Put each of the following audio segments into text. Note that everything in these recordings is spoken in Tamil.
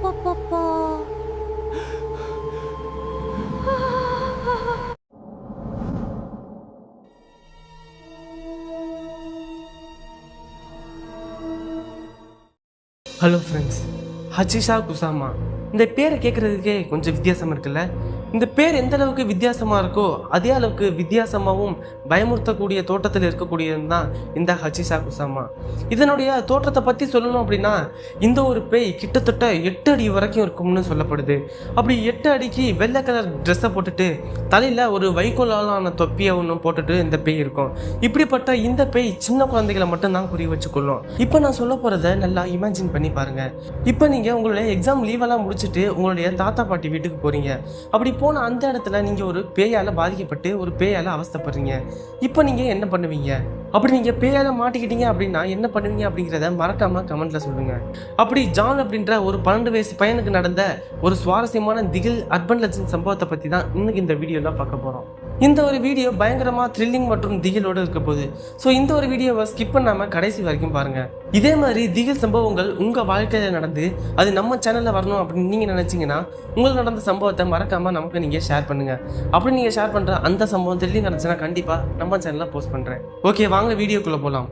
அப்பப்பப்பா. ஹலோ ஃப்ரெண்ட்ஸ், ஹச்சிஷா குசாமா இந்த பேரை கேட்குறதுக்கே கொஞ்சம் வித்தியாசம் இருக்குல்ல. இந்த பேர் எந்த அளவுக்கு வித்தியாசமாக இருக்கோ அதே அளவுக்கு வித்தியாசமாகவும் பயமுறுத்தக்கூடிய தோட்டத்தில் இருக்கக்கூடியது தான் இந்த ஹச்சிஷா குசாமா. இதனுடைய தோற்றத்தை பற்றி சொல்லணும் அப்படின்னா, இந்த ஒரு பேய் கிட்டத்தட்ட 8 அடி வரைக்கும் இருக்கும்னு சொல்லப்படுது. அப்படி 8 அடிக்கு வெள்ளை கலர் ட்ரெஸ்ஸை போட்டுட்டு தலையில் ஒரு வைக்கோலான தொப்பியை ஒன்று போட்டுட்டு இந்த பேய் இருக்கும். இப்படிப்பட்ட இந்த பேய் சின்ன குழந்தைகளை மட்டும்தான் குறி வச்சுக்கொள்ளும். இப்போ நான் சொல்ல போகிறத நல்லா இமேஜின் பண்ணி பாருங்கள். இப்போ நீங்கள் உங்களுடைய எக்ஸாம் லீவெல்லாம் முடிச்சுட்டு உங்களுடைய தாத்தா பாட்டி வீட்டுக்கு போகிறீங்க. அப்படி போன அந்த இடத்துல நீங்கள் ஒரு பேயால் பாதிக்கப்பட்டு ஒரு பேயால் அவஸ்தைப்படுறீங்க. இப்போ நீங்கள் என்ன பண்ணுவீங்க? அப்படி நீங்கள் பேயால் மாட்டிக்கிட்டீங்க அப்படின்னா என்ன பண்ணுவீங்க அப்படிங்கிறத மறக்காமல் கமெண்ட்டில் சொல்லுங்கள். அப்படி ஜான் அப்படின்ற ஒரு 12 வயசு பையனுக்கு நடந்த ஒரு சுவாரஸ்யமான திகில் அர்பன் லெஜண்ட் சம்பவத்தை பற்றி தான் இன்னைக்கு இந்த வீடியோவில் பார்க்க போகிறோம். இந்த ஒரு வீடியோ பயங்கரமாக த்ரில்லிங் மற்றும் திகிலோடு இருக்க போகுது. ஸோ இந்த ஒரு வீடியோவை ஸ்கிப் பண்ணாமல் கடைசி வரைக்கும் பாருங்கள். இதே மாதிரி திகில் சம்பவங்கள் உங்கள் வாழ்க்கையில் நடந்து அது நம்ம சேனலில் வரணும் அப்படின்னு நீங்கள் நினச்சிங்கன்னா உங்களுக்கு நடந்த சம்பவத்தை மறக்காமல் நமக்கு நீங்கள் ஷேர் பண்ணுங்கள். அப்படி நீங்கள் ஷேர் பண்ணுற அந்த சம்பவம் த்ரில்லிங் நடந்துச்சுன்னா கண்டிப்பாக நம்ம சேனலில் போஸ்ட் பண்ணுறேன். ஓகே, வாங்க வீடியோக்குள்ளே போகலாம்.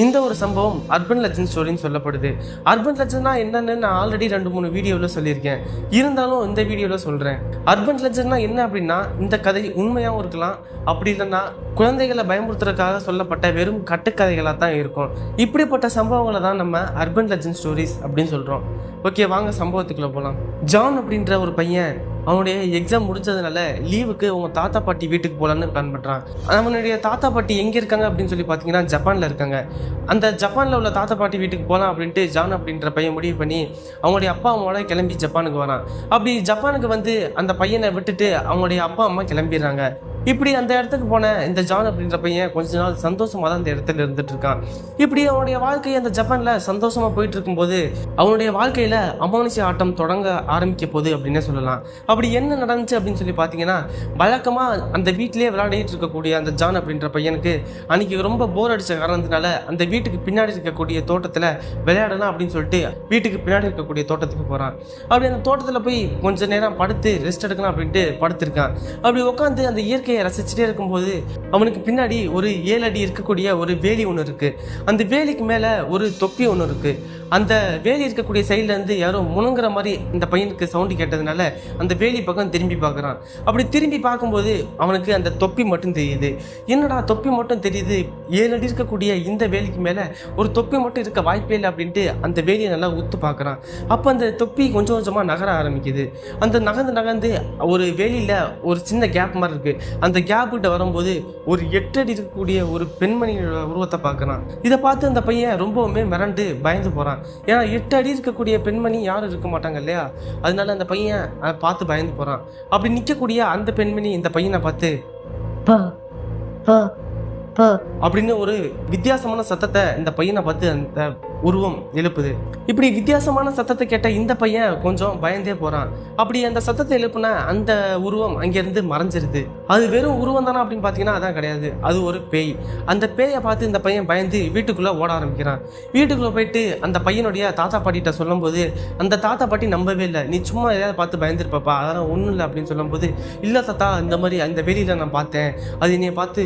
இந்த ஒரு சம்பவம் அர்பன் லெஜண்ட் ஸ்டோரின்னு சொல்லப்படுது. அர்பன் லெஜண்ட்னா என்னன்னு நான் ஆல்ரெடி 2-3 வீடியோவில் சொல்லியிருக்கேன். இருந்தாலும் இந்த வீடியோவில் சொல்கிறேன். அர்பன் லெஜண்ட்னா என்ன அப்படின்னா, இந்த கதை உண்மையாகவும் இருக்கலாம், அப்படி இல்லைன்னா குழந்தைகளை பயமுறுத்துறதுக்காக சொல்லப்பட்ட வெறும் கட்டுக்கதைகளாக தான் இருக்கும். இப்படிப்பட்ட சம்பவங்களை தான் நம்ம அர்பன் லெஜண்ட் ஸ்டோரிஸ் அப்படின்னு சொல்கிறோம். ஓகே, வாங்க சம்பவத்துக்குள்ளே போகலாம். ஜான் அப்படின்ற ஒரு பையன் அவனுடைய எக்ஸாம் முடிஞ்சதுனால லீவுக்கு அவங்க தாத்தா பாட்டி வீட்டுக்கு போகலான்னு பிளான் பண்ணுறான். அவனுடைய தாத்தா பாட்டி எங்கே இருக்காங்க அப்படின்னு சொல்லி பார்த்தீங்கன்னா ஜப்பானில் இருக்காங்க. அந்த ஜப்பானில் உள்ள தாத்தா பாட்டி வீட்டுக்கு போகலாம் அப்படின்ட்டு ஜான் அப்படின்ற பையன் முடிவு பண்ணி அவங்களுடைய அப்பா அம்மாவோட கிளம்பி ஜப்பானுக்கு வரான். அப்படி ஜப்பானுக்கு வந்து அந்த பையனை விட்டுட்டு அவங்களுடைய அப்பா அம்மா கிளம்பிடுறாங்க. இப்படி அந்த இடத்துக்கு போன இந்த ஜான் அப்படின்ற பையன் கொஞ்ச நாள் சந்தோஷமாக தான் அந்த இடத்துல இருந்துட்டு இருக்கான். இப்படி அவனுடைய வாழ்க்கை அந்த ஜப்பானில் சந்தோஷமாக போயிட்டு இருக்கும்போது அவனுடைய வாழ்க்கையில் அமானுஷ்ய ஆட்டம் தொடங்க ஆரம்பிக்க போகுது அப்படின்னே சொல்லலாம். அப்படி என்ன நடந்துச்சு அப்படின்னு சொல்லி பார்த்தீங்கன்னா, வழக்கமாக அந்த வீட்டிலே விளையாடிட்டு இருக்கக்கூடிய அந்த ஜான் அப்படின்ற பையனுக்கு அன்றைக்கி ரொம்ப போர் அடித்த காரணத்தினால அந்த வீட்டுக்கு பின்னாடி இருக்கக்கூடிய தோட்டத்தில் விளையாடலாம் அப்படின்னு சொல்லிட்டு வீட்டுக்கு பின்னாடி இருக்கக்கூடிய தோட்டத்துக்கு போகிறான். அப்படி அந்த தோட்டத்தில் போய் கொஞ்சம் நேரம் படுத்து ரெஸ்ட் எடுக்கலாம் அப்படின்ட்டு படுத்திருக்கான். அப்படி உட்காந்து அந்த இயற்கையை ரசிச்சுட்டே இருக்கும்போது அவனுக்கு பின்னாடி ஒரு 7 அடி இருக்கக்கூடிய ஒரு வேலி ஒன்று இருக்குது. அந்த வேலிக்கு மேலே ஒரு தொப்பி ஒன்று இருக்குது. அந்த வேலி இருக்கக்கூடிய சைட்லேருந்து யாரோ முணுங்குற மாதிரி இந்த பையனுக்கு சவுண்டு கேட்டதுனால அந்த வேலி பக்கம் திரும்பி பார்க்குறான். அப்படி திரும்பி பார்க்கும்போது அவனுக்கு அந்த தொப்பி மட்டும் தெரியுது. என்னடா தொப்பி மட்டும் தெரியுது, 7 அடி இருக்கக்கூடிய இந்த வேலிக்கு மேலே ஒரு தொப்பி மட்டும் இருக்க வாய்ப்பே இல்லை அப்படின்ட்டு அந்த வேலியை நல்லா உத்து பார்க்குறான். அப்போ அந்த தொப்பி கொஞ்சம் கொஞ்சமாக நகர ஆரம்பிக்குது. அந்த நகர்ந்து ஒரு வேலியில் ஒரு சின்ன கேப் மாதிரி இருக்குது. அந்த கேப் கிட்ட வரும்போது ஒரு 8 அடி இருக்கக்கூடிய ஒரு பெண்மணியோட உருவத்தை பார்க்குறான். இதை பார்த்து அந்த பையன் ரொம்பவுமே மிரண்டு பயந்து போகிறான். ஏன்னா 8 அடி இருக்கக்கூடிய பெண்மணி யாரும் இருக்க மாட்டாங்க இல்லையா, அதனால அந்த பையன் அதை பார்த்து பயந்து போகிறான். அப்படி நிற்கக்கூடிய அந்த பெண்மணி இந்த பையனை பார்த்து அப்படின்னு ஒரு வித்தியாசமான சத்தத்தை இந்த பையனை பார்த்து அந்த உருவம் எழுப்புது. இப்படி வித்தியாசமான சத்தத்தை கேட்ட இந்த பையன் கொஞ்சம் பயந்தே போகிறான். அப்படி அந்த சத்தத்தை எழுப்புன அந்த உருவம் அங்கேருந்து மறைஞ்சிருது. அது வெறும் உருவம் தானே அப்படின்னு பார்த்தீங்கன்னா அதான் கிடையாது, அது ஒரு பேய். அந்த பேயை பார்த்து இந்த பையன் பயந்து வீட்டுக்குள்ளே ஓட ஆரம்பிக்கிறான். வீட்டுக்குள்ளே போயிட்டு அந்த பையனுடைய தாத்தா பாட்டிகிட்ட சொல்லும்போது அந்த தாத்தா பாட்டி நம்பவே இல்லை. நீ சும்மா எதாவது பார்த்து பயந்துருப்பாப்பா, அதெல்லாம் ஒன்றும் இல்லை அப்படின்னு சொல்லும்போது, இல்லை தாத்தா, இந்த மாதிரி அந்த வெளியில் நான் பார்த்தேன், அது என்னைய பார்த்து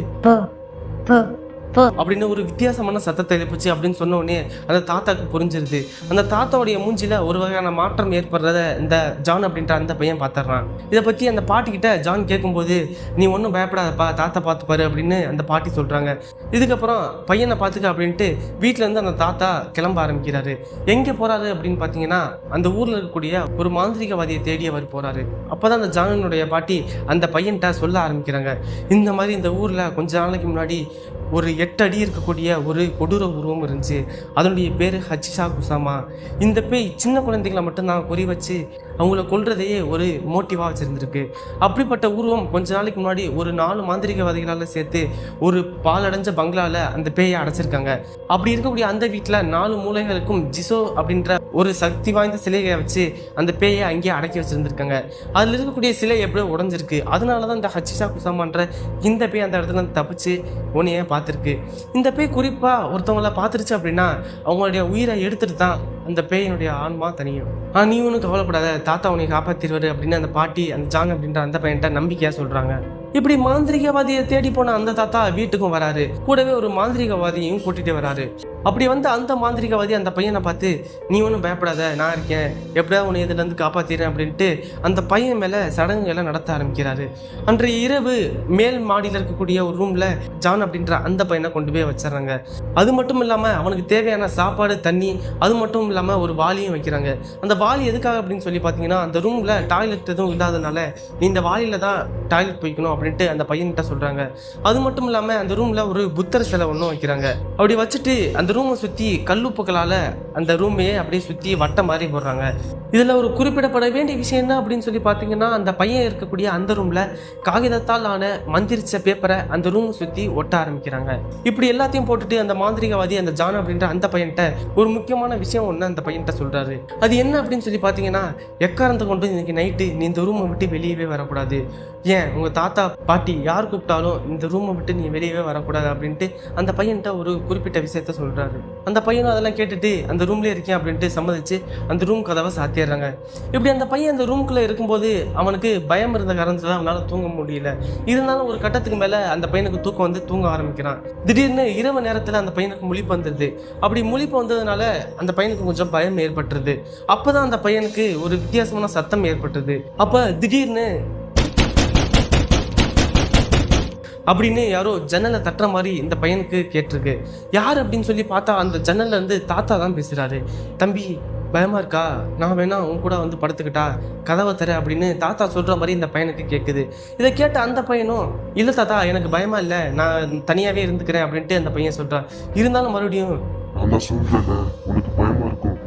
அப்படின்னு ஒரு வித்தியாசமான சத்தத்தை எழுப்புச்சு அப்படின்னு சொன்ன உடனே அந்த தாத்தாக்கு புரிஞ்சிருது. அந்த தாத்தாவுடைய மூஞ்சில ஒரு வகையான மாற்றம் ஏற்படுறத இந்த ஜான் அப்படின்ற அந்த பையன் பார்த்துடுறான். இதை பற்றி அந்த பாட்டிக்கிட்ட ஜான் கேட்கும்போது, நீ ஒன்றும் பயப்படாதப்பா, தாத்தா பார்த்துப்பாரு அப்படின்னு அந்த பாட்டி சொல்கிறாங்க. இதுக்கப்புறம் பையனை பார்த்துக்க அப்படின்ட்டு வீட்டிலேருந்து அந்த தாத்தா கிளம்ப ஆரம்பிக்கிறாரு. எங்கே போகிறாரு அப்படின்னு பார்த்தீங்கன்னா, அந்த ஊரில் இருக்கக்கூடிய ஒரு மாந்திரிகவாதியை தேடி அவர் போகிறாரு. அப்போ தான் அந்த ஜானுடைய பாட்டி அந்த பையன்கிட்ட சொல்ல ஆரம்பிக்கிறாங்க, இந்த மாதிரி இந்த ஊரில் கொஞ்ச நாளைக்கு முன்னாடி ஒரு 8 அடி இருக்கக்கூடிய ஒரு கொடூர உருவம் இருந்துச்சு. அதனுடைய பேர் ஹச்சிஷா குசாமா. இந்த பேய் சின்ன குழந்தைகளை மட்டும்தான் குறி வச்சு அவங்கள கொல்றதையே ஒரு மோட்டிவாக வச்சுருந்துருக்கு. அப்படிப்பட்ட உருவம் கொஞ்ச நாளைக்கு முன்னாடி ஒரு 4 மாந்திரிகவாதிகளால் சேர்த்து ஒரு பாலடைஞ்ச பங்களாவில் அந்த பேயை அடைச்சிருக்காங்க. அப்படி இருக்கக்கூடிய அந்த வீட்டில் 4 மூலைகளுக்கும் ஜிசோ அப்படின்ற ஒரு சக்தி வாய்ந்த சிலையை வச்சு அந்த பேயை அங்கேயே அடக்கி வச்சுருந்துருக்காங்க. அதில் இருக்கக்கூடிய சிலை எப்படியோ உடஞ்சிருக்கு. அதனால தான் இந்த ஹச்சிஷா குசாமான்ற இந்த பேய் அந்த இடத்துல தப்பிச்சு உன்னையே பார்த்துருக்கு. இந்த பேய் குறிப்பாக ஒருத்தவங்கள பார்த்துருச்சு அப்படின்னா அவங்களுடைய உயிரை எடுத்துட்டு தான் அந்த பேயினுடைய ஆன்மா தனியும். நீ ஒன்றும் கவலைப்படாத, தாத்தா உன்னை காப்பாற்றிடுவாரு அப்படின்னு அந்த பாட்டி அந்த ஜான் அப்படின்ற அந்த பையன்ட்ட நம்பிக்கையாக சொல்கிறாங்க. இப்படி மாந்திரிகவாதியை தேடி போன அந்த தாத்தா வீட்டுக்கும் வராரு. கூடவே ஒரு மாந்திரிகவாதியையும் கூட்டிட்டு வராரு. அப்படி வந்து அந்த மாந்திரிகவாதி அந்த பையனை பார்த்து, நீ ஒன்றும் பயப்படாத, நான் இருக்கேன், எப்படியாவது உன்னை இதுலேருந்து காப்பாற்றிடுறேன் அப்படின்ட்டு அந்த பையன் மேலே சடங்குகளை நடத்த ஆரம்பிக்கிறாரு. அன்றைய இரவு மேல் மாடியில் இருக்கக்கூடிய ஒரு ரூமில் ஜான் அப்படின்ற அந்த பையனை கொண்டு போய் வச்சிடறாங்க. அது மட்டும் இல்லாமல் அவனுக்கு தேவையான சாப்பாடு, தண்ணி, அது மட்டும் இல்லாமல் ஒரு வாளியும் வைக்கிறாங்க. அந்த வாளி எதுக்காக அப்படின்னு சொல்லி பார்த்தீங்கன்னா, அந்த ரூமில் டாய்லெட் எதுவும் இல்லாதனால நீ இந்த வாளியில் தான் டாய்லெட் போய்க்கணும் அப்படின்ட்டு அந்த பையன்கிட்ட சொல்கிறாங்க. அது மட்டும் இல்லாமல் அந்த ரூமில் ஒரு புத்தர் சிலை ஒன்றும் வைக்கிறாங்க. அப்படி வச்சுட்டு அந்த ரூமை சுற்றி கல்லுப்புகளால் அந்த ரூமையே அப்படியே சுற்றி வட்டம் மாதிரி போடுறாங்க. இதில் ஒரு குறிப்பிடப்பட வேண்டிய விஷயம் என்ன அப்படின்னு சொல்லி பார்த்தீங்கன்னா, அந்த பையன் இருக்கக்கூடிய அந்த ரூமில் காகிதத்தால் ஆன மந்திரிச்ச பேப்பரை அந்த ரூமை சுற்றி ஒட்ட ஆரம்பிக்கிறாங்க. இப்படி எல்லாத்தையும் போட்டுட்டு அந்த மாந்திரிகவாதி அந்த ஜான் அப்படின்ற அந்த பையன்கிட்ட ஒரு முக்கியமான விஷயம் ஒன்று அந்த பையன்கிட்ட சொல்கிறாரு. அது என்ன அப்படின்னு சொல்லி பார்த்தீங்கன்னா, எக்காரத்தை கொண்டு இன்னைக்கு நைட்டு நீ இந்த ரூமை விட்டு வெளியவே வரக்கூடாது. ஏன் உங்கள் தாத்தா பாட்டி யார் கூப்பிட்டாலும் இந்த ரூமை விட்டு நீ வெளியவே வரக்கூடாது அப்படின்ட்டு அந்த பையன்கிட்ட ஒரு குறிப்பிட்ட விஷயத்த சொல்கிறாரு. அந்த பையனும் அதெல்லாம் கேட்டுட்டு அந்த ரூம்லேயே இருக்கேன் அப்படின்ட்டு சம்மதிச்சு அந்த ரூம் கதவை சாத்திடுறாங்க. இப்படி அந்த பையன் அந்த ரூம்குள்ளே இருக்கும்போது அவனுக்கு பயம் இருந்த காரணத்தில் அவனால் தூங்க முடியல. இருந்தாலும் ஒரு கட்டத்துக்கு மேலே அந்த பையனுக்கு தூக்கம் வந்து தூங்க ஆரம்பிக்கிறான். திடீர்னு இரவு நேரத்தில் அந்த பையனுக்கு முழிப்பு வந்துடுது. அப்படி முழிப்பு வந்ததுனால அந்த பையனுக்கு கொஞ்சம் பயம் ஏற்பட்டுருது. அப்போதான் அந்த பையனுக்கு ஒரு வித்தியாசமான சத்தம் ஏற்பட்டுது. அப்போ திடீர்னு அப்படின்னு யாரோ ஜன்னலை தட்டுற மாதிரி இந்த பையனுக்கு கேட்டிருக்கு. யார் அப்படின்னு சொல்லி பார்த்தா அந்த ஜன்னல்ல இருந்து தாத்தா தான் பேசுறாரு. தம்பி பயமா இருக்கா, நான் வேணா உன் கூட வந்து படுத்துக்கிட்டா, கதவை தர அப்படின்னு தாத்தா சொல்ற மாதிரி இந்த பையனுக்கு கேட்குது. இதை கேட்ட அந்த பையனும், இல்லை தாத்தா எனக்கு பயமா இல்லை, நான் தனியாவே இருந்துக்கிறேன் அப்படின்ட்டு அந்த பையன் சொல்றான். இருந்தாலும் மறுபடியும் உனக்கு பயமா இருக்கும்,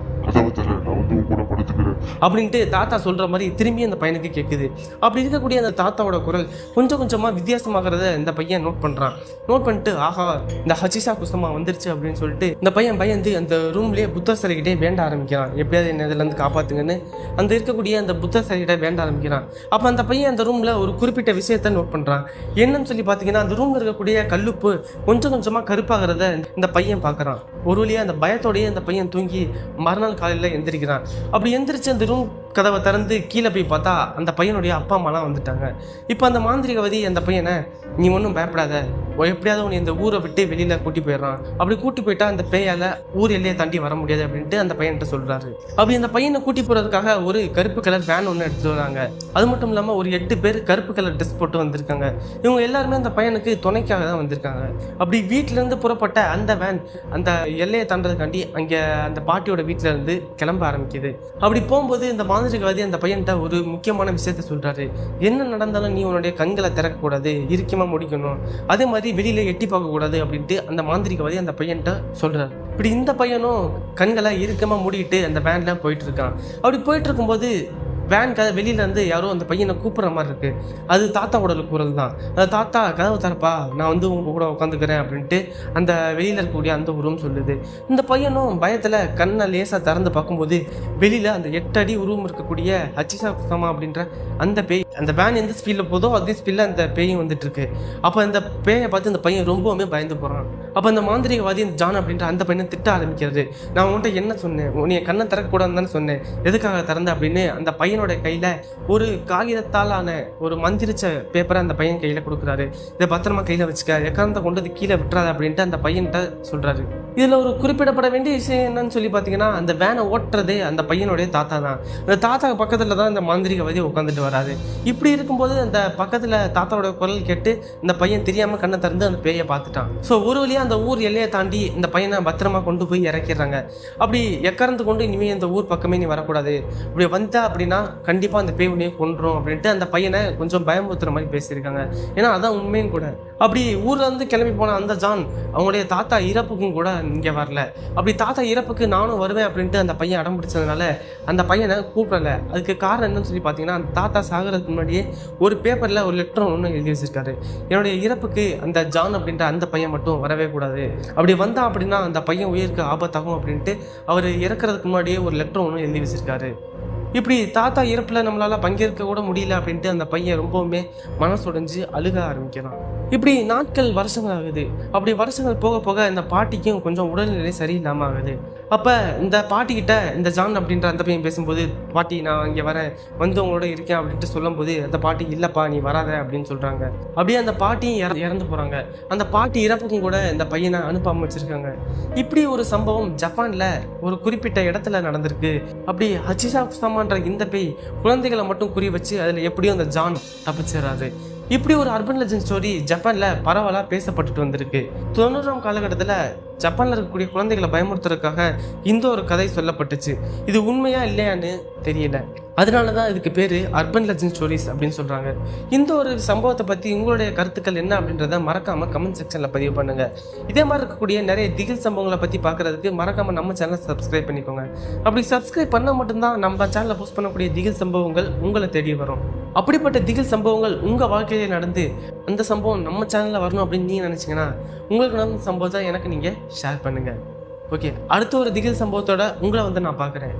அப்படின்ட்டு தாத்தா சொல்ற மாதிரி திரும்பி அந்த பையனுக்கு கேட்குது. அப்படி இருக்கக்கூடிய அந்த தாத்தாவோட குரல் கொஞ்சம் கொஞ்சமா வித்தியாசமாகிறத இந்த பையன் நோட் பண்றான். நோட் பண்ணிட்டு ஆஹா இந்த ஹச்சிஷா குசமா வந்துருச்சு அப்படின்னு சொல்லிட்டு இந்த பையன் பயந்து அந்த ரூம்லயே புத்தர் சிலைகிட்டே வேண்ட ஆரம்பிக்கிறான். எப்படியாவது என்ன இதுல இருந்து காப்பாத்துங்கன்னு அந்த இருக்கக்கூடிய அந்த புத்தர் சிலைகிட்ட வேண்ட ஆரம்பிக்கிறான். அப்ப அந்த பையன் அந்த ரூம்ல ஒரு குறிப்பிட்ட விஷயத்த நோட் பண்றான். என்னன்னு சொல்லி பாத்தீங்கன்னா, அந்த ரூம்ல இருக்கக்கூடிய கல்லுப்பு கொஞ்சம் கொஞ்சமா கருப்பாகிறத இந்த பையன் பாக்குறான். ஒரு வழியா அந்த பயத்தோடய அந்த பையன் தூங்கி மறுநாள் காலையில் எந்திரிக்கிறான். அப்படி எந்திரிச்சு அந்த ரூம் கதவை திறந்து கீழே போய் பார்த்தா அந்த பையனுடைய அப்பா அம்மாலாம் வந்துட்டாங்க. இப்போ அந்த மாந்திரிகவாதி அந்த பையனை, நீ ஒன்றும் பயப்படாத, எப்படியாவது உன்னை இந்த ஊரை விட்டு வெளியில் கூட்டி போயிடுறான், அப்படி கூட்டி போயிட்டா அந்த பேயால் ஊர் எல்லையை தாண்டி வர முடியாது அப்படின்ட்டு அந்த பையன்கிட்ட சொல்கிறாரு. அப்படி அந்த பையனை கூட்டி போகிறதுக்காக ஒரு கருப்பு கலர் வேன் ஒன்று எடுத்துட்டு வராங்க. அது மட்டும் இல்லாமல் ஒரு 8 பேர் கருப்பு கலர் ட்ரெஸ் போட்டு வந்திருக்காங்க. இவங்க எல்லாருமே அந்த பையனுக்கு துணைக்காக தான் வந்திருக்காங்க. அப்படி வீட்டிலேருந்து புறப்பட்ட அந்த வேன் அந்த எல்லையை தாண்டதுக்காண்டி அங்கே அந்த பாட்டியோட வீட்டில் இருந்து கிளம்ப ஆரம்பிக்குது. அப்படி போகும்போது இந்த மாந்திரிகவாதி அந்த பையன்கிட்ட ஒரு முக்கியமான விஷயத்த சொல்கிறாரு. என்ன நடந்தாலும் நீ உன்னுடைய கண்களை திறக்கக்கூடாது, இறுக்கமாக முடிக்கணும், அதே மாதிரி வெளியில எட்டி பார்க்கக்கூடாது அப்படின்ட்டு அந்த மாந்திரிகவாதி அந்த பையன்கிட்ட சொல்கிறார். இப்படி இந்த பையனும் கண்களை இறுக்கமாக மூடிட்டு அந்த வேன்ல போயிட்டு இருக்கான். அப்படி போயிட்டு இருக்கும்போது வேன் வெளியில இருந்து யாரோ அந்த பையனை கூப்பிட்ற மாதிரி இருக்கு. அது தாத்தாவோட குரல் தான். அந்த தாத்தா கதவை தரப்பா, நான் வந்து உங்க கூட உட்காந்துக்கிறேன் அப்படின்ட்டு அந்த வெளியில இருக்கக்கூடிய அந்த உருவம் சொல்லுது. இந்த பையனும் பயத்துல கண்ணை லேசா திறந்து பார்க்கும்போது வெளியில அந்த 8 அடி உருவம் இருக்கக்கூடிய ஹச்சிஷா குசாமா அப்படின்ற அந்த பேய், அந்த வேன் எந்த ஸ்பீட்ல போதோ அதே ஸ்பீட்ல அந்த பேயும் வந்துட்டு இருக்கு. அப்ப அந்த பேயை பார்த்து இந்த பையன் ரொம்பவுமே பயந்து போறான். அப்ப அந்த மாந்திரிகவாதி ஜான் அப்படின்ற அந்த பையனை திட்ட ஆரம்பிக்கிறது. நான் உன்கிட்ட என்ன சொன்னேன், உன்னைய கண்ணை திறக்கக்கூடாதுன்னு தானே சொன்னேன், எதுக்காக திறந்த அப்படின்னு அந்த பையனோட கையில ஒரு காகிதத்தாலான ஒரு மந்திரிச்ச பேப்பரை அந்த பையன் கையில கொடுக்குறாரு. இதை பத்திரமா கையில வச்சுக்க, எக்காரணத்தை கொண்டு அது கீழே விட்டுறாது அப்படின்ட்டு அந்த பையன்கிட்ட சொல்றாரு. இதுல ஒரு குறிப்பிடப்பட வேண்டிய விஷயம் என்னன்னு சொல்லி பாத்தீங்கன்னா, அந்த வேனை ஓட்டுறதே அந்த பையனுடைய தாத்தா தான். அந்த தாத்தா பக்கத்துல தான் இந்த மாந்திரிகவாதி உட்காந்துட்டு வராது. இப்படி இருக்கும்போது அந்த பக்கத்துல தாத்தாவோட குரல் கேட்டு இந்த பையன் தெரியாம கண்ணை திறந்து அந்த பேயை பார்த்துட்டான். ஸோ ஒரு வழியா அந்த ஊர் எல்லையை தாண்டி இந்த பையனை பத்திரமா கொண்டு போய் இறக்கிடுறாங்க. அப்படி எக்காரணத்து கொண்டு இனிமே இந்த ஊர் பக்கமே நீ வரக்கூடாது, இப்படி வந்தா அப்படின்னா கண்டிப்பாக அந்த பேய் உன்னையே கொன்றும் அப்படின்ட்டு அந்த பையனை கொஞ்சம் பயமுறுத்துற மாதிரி பேசியிருக்காங்க. ஏன்னா அதான் உண்மையும் கூட. அப்படி ஊர்ல இருந்து கிளம்பி போன அந்த ஜான் அவங்களுடைய தாத்தா இறப்புக்கும் கூட இங்கே வரல. அப்படி தாத்தா இறப்புக்கு நானும் வருவேன் அப்படின்ட்டு அந்த பையன் அடம் பிடிச்சதுனால அந்த பையனை கூப்பிடல. அதுக்கு காரணம் என்னன்னு சொல்லி பார்த்தீங்கன்னா, அந்த தாத்தா சாகிறதுக்கு முன்னாடியே ஒரு பேப்பரில் ஒரு லெட்டர் ஒன்று எழுதி வச்சிருக்காரு. என்னுடைய இறப்புக்கு அந்த ஜான் அப்படின்ற அந்த பையன் மட்டும் வரவே கூடாது, அப்படி வந்தான் அப்படின்னா அந்த பையன் உயிருக்கு ஆபத்தாகும் அப்படின்ட்டு அவர் இறக்குறதுக்கு முன்னாடியே ஒரு லெட்டர் ஒன்று எழுதி வச்சிருக்காரு. இப்படி தாத்தா இறப்பில் நம்மளால் பங்கேற்க கூட முடியல அப்படின்ட்டு அந்த பையன் ரொம்பவுமே மனசுடைஞ்சு அழுக ஆரம்பிக்கிறான். இப்படி நாட்கள் வருஷங்கள் ஆகுது. அப்படி வருஷங்கள் போக போக இந்த பாட்டிக்கும் கொஞ்சம் உடல்நிலை சரியில்லாமல் ஆகுது. அப்போ இந்த பாட்டிக்கிட்ட இந்த ஜான் அப்படின்ற அந்த பையன் பேசும்போது, பாட்டி நான் இங்கே வரேன், வந்து உங்களோட இருக்கேன் அப்படின்ட்டு சொல்லும்போது அந்த பாட்டி இல்லைப்பா நீ வராத அப்படின்னு சொல்கிறாங்க. அப்படியே அந்த பாட்டியும் இறந்து போகிறாங்க. அந்த பாட்டி இறப்புக்கும் கூட இந்த பையனை அனுப்பாமல் வச்சுருக்காங்க. இப்படி ஒரு சம்பவம் ஜப்பானில் ஒரு குறிப்பிட்ட இடத்துல நடந்திருக்கு. அப்படி ஹச்சிசாகுசாமான்ற இந்த பேய் குழந்தைகளை மட்டும் குறி வச்சு அதில் எப்படியும் அந்த ஜான் தப்பிச்சிடறாரு. இப்படி ஒரு அர்பன் லெஜண்ட் ஸ்டோரி ஜப்பானில் பரவலாக பேசப்பட்டுட்டு வந்திருக்கு. 90ஆம் காலகட்டத்தில் ஜப்பானில் இருக்கக்கூடிய குழந்தைகளை பயமுறுத்துறதுக்காக இந்த ஒரு கதை சொல்லப்பட்டுச்சு. இது உண்மையா இல்லையான்னு தெரியல. அதனால தான் இதுக்கு பேர் அர்பன் லெஜண்ட் ஸ்டோரிஸ் அப்படின்னு சொல்கிறாங்க. இந்த ஒரு சம்பவத்தை பற்றி உங்களுடைய கருத்துக்கள் என்ன அப்படின்றத மறக்காமல் கமெண்ட் செக்ஷனில் பதிவு பண்ணுங்கள். இதே மாதிரி இருக்கக்கூடிய நிறைய திகில் சம்பவங்களை பற்றி பார்க்குறதுக்கு மறக்காமல் நம்ம சேனலை சப்ஸ்கிரைப் பண்ணிக்கோங்க. அப்படி சப்ஸ்கிரைப் பண்ணால் மட்டும்தான் நம்ம சேனலில் போஸ்ட் பண்ணக்கூடிய திகில் சம்பவங்கள் உங்களை தேடி வரும். அப்படிப்பட்ட திகில் சம்பவங்கள் உங்கள் வாழ்க்கையிலே நடந்து அந்த சம்பவம் நம்ம சேனலில் வரணும் அப்படின்னு நீங்கள் நினச்சிங்கன்னா உங்களுக்கு நடந்த சம்பவத்தை எனக்கு நீங்கள் ஷேர் பண்ணுங்கள். ஓகே, அடுத்த ஒரு திகில் சம்பவத்தோட உங்களை வந்து நான் பார்க்குறேன்.